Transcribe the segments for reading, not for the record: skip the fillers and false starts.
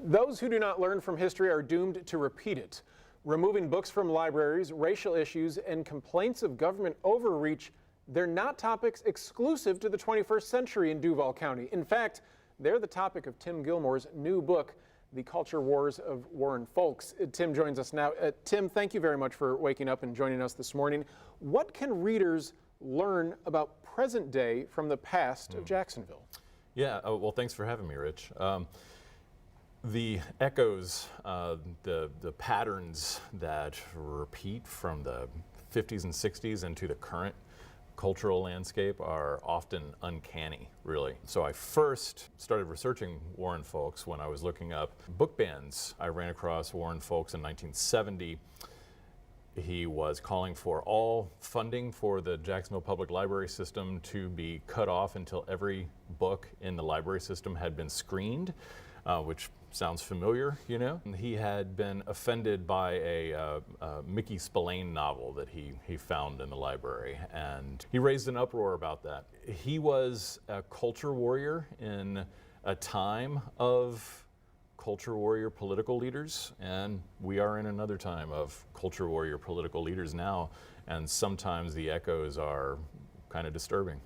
Those who do not learn from history are doomed to repeat it. Removing books from libraries, racial issues, and complaints of government overreach, they're not topics exclusive to the 21st century in Duval County. In fact, they're the topic of Tim Gilmore's new book, The Culture Wars of Warren Folks. Tim joins us now. Tim, thank you very much for waking up and joining us this morning. What can readers learn about present day from the past of Jacksonville? Yeah, well, thanks for having me, Rich. The echoes, the patterns that repeat from the 50s and 60s into the current cultural landscape are often uncanny, really. So I first started researching Warren Folks when I was looking up book bans. I ran across Warren Folks in 1970. He was calling for all funding for the Jacksonville Public Library system to be cut off until every book in the library system had been screened, which sounds familiar, you know. He had been offended by a Mickey Spillane novel that he found in the library, and he raised an uproar about that. He was a culture warrior in a time of culture warrior political leaders, and we are in another time of culture warrior political leaders now, and sometimes the echoes are kind of disturbing.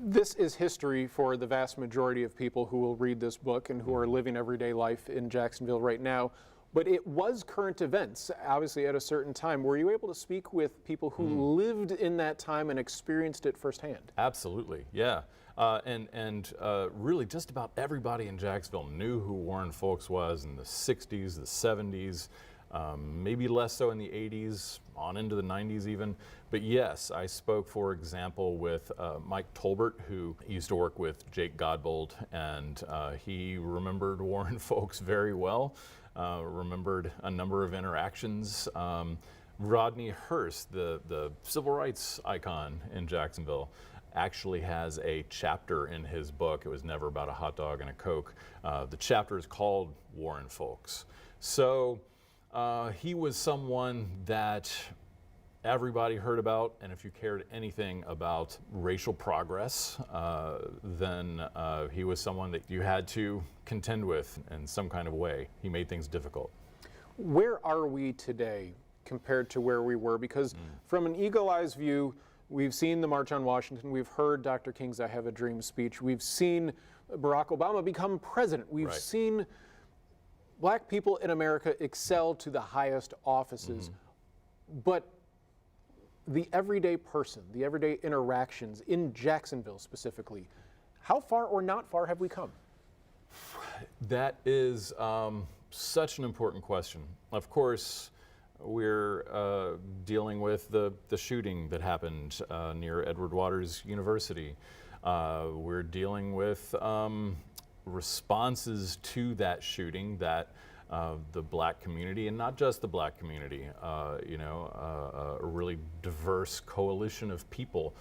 This is history for the vast majority of people who will read this book and who are living everyday life in Jacksonville right now. But it was current events, obviously, at a certain time. Were you able to speak with people who lived in that time and experienced it firsthand? Absolutely, yeah. And really just about everybody in Jacksonville knew who Warren Folks was in the 60s, the 70s, maybe less so in the 80s, on into the 90s even. But yes, I spoke, for example, with Mike Tolbert, who used to work with Jake Godbold, and he remembered Warren Folks very well, remembered a number of interactions. Rodney Hurst, the civil rights icon in Jacksonville, actually has a chapter in his book. It was never about a hot dog and a Coke. The chapter is called Warren Folks. So he was someone that everybody heard about, and if you cared anything about racial progress, then he was someone that you had to contend with in some kind of way. He made things difficult. Where are we today compared to where we were? Because from an eagle-eyed view, we've seen the March on Washington, we've heard Dr. King's I Have a Dream speech, we've seen Barack Obama become president, we've seen black people in America excel to the highest offices, but the everyday person, the everyday interactions in Jacksonville specifically, how far or not far have we come? That is such an important question. Of course, we're dealing with the shooting that happened near Edward Waters University. We're dealing with responses to that shooting that the black community, and not just the black community, a really diverse coalition of people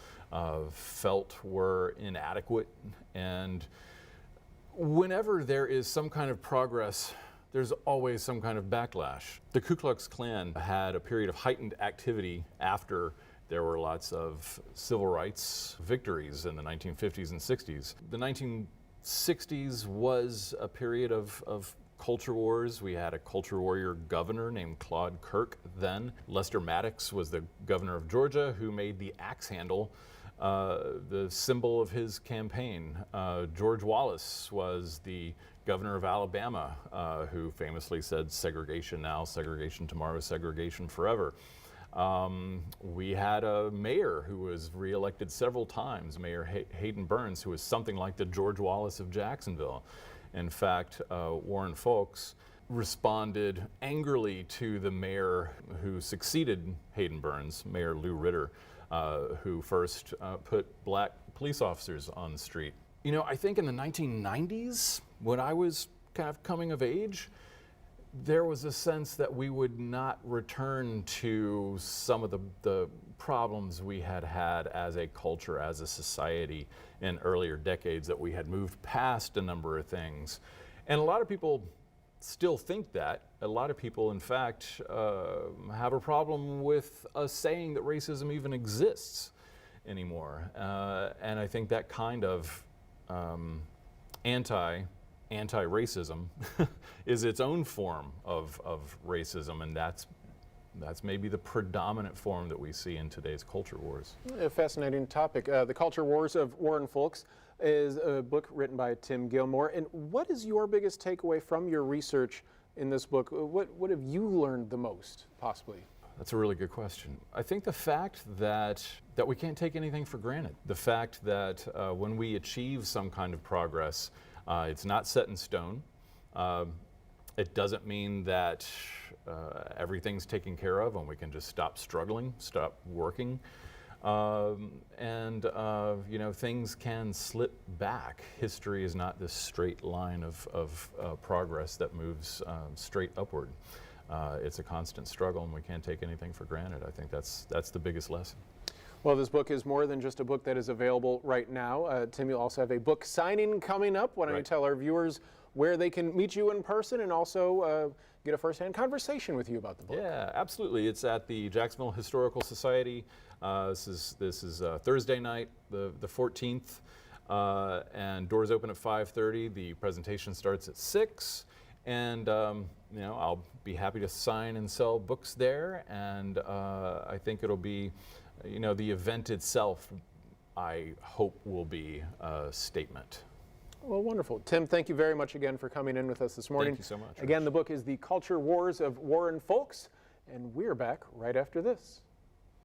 felt were inadequate. And whenever there is some kind of progress, there's always some kind of backlash. The Ku Klux Klan had a period of heightened activity after there were lots of civil rights victories in the 1950s and 60s. The 1960s was a period of culture wars. We had a culture warrior governor named Claude Kirk then. Lester Maddox was the governor of Georgia, who made the axe handle the symbol of his campaign. George Wallace was the governor of Alabama, who famously said, "Segregation now, segregation tomorrow, segregation forever." We had a mayor who was reelected several times, Mayor Hayden Burns, who was something like the George Wallace of Jacksonville. In fact, Warren Folks responded angrily to the mayor who succeeded Hayden Burns, Mayor Lou Ritter, who first put black police officers on the street. You know, I think in the 1990s, when I was kind of coming of age, there was a sense that we would not return to some of the problems we had had as a culture, as a society in earlier decades, that we had moved past a number of things. And a lot of people still think that. A lot of people, in fact, have a problem with us saying that racism even exists anymore. And I think that kind of anti-racism is its own form of racism, and that's maybe the predominant form that we see in today's culture wars. A fascinating topic. The Culture Wars of War and Folks is a book written by Tim Gilmore. And what is your biggest takeaway from your research in this book? What have you learned the most, possibly? That's a really good question. I think the fact that we can't take anything for granted. The fact that when we achieve some kind of progress, it's not set in stone. It doesn't mean that everything's taken care of and we can just stop struggling, stop working. You know, things can slip back. History is not this straight line of progress that moves straight upward. It's a constant struggle, and we can't take anything for granted. I think that's the biggest lesson. Well, this book is more than just a book that is available right now. Tim, you also have a book signing coming up. Why don't you tell our viewers where they can meet you in person and also get a firsthand conversation with you about the book? Yeah, absolutely. It's at the Jacksonville Historical Society. This is Thursday night, the 14th, and doors open at 5:30. The presentation starts at 6. And you know, I'll be happy to sign and sell books there, and I think it'll be, you know, the event itself, I hope, will be a statement. Well, wonderful. Tim, thank you very much again for coming in with us this morning. Thank you so much. Again, the book is The Culture Wars of War and Folks, and we're back right after this.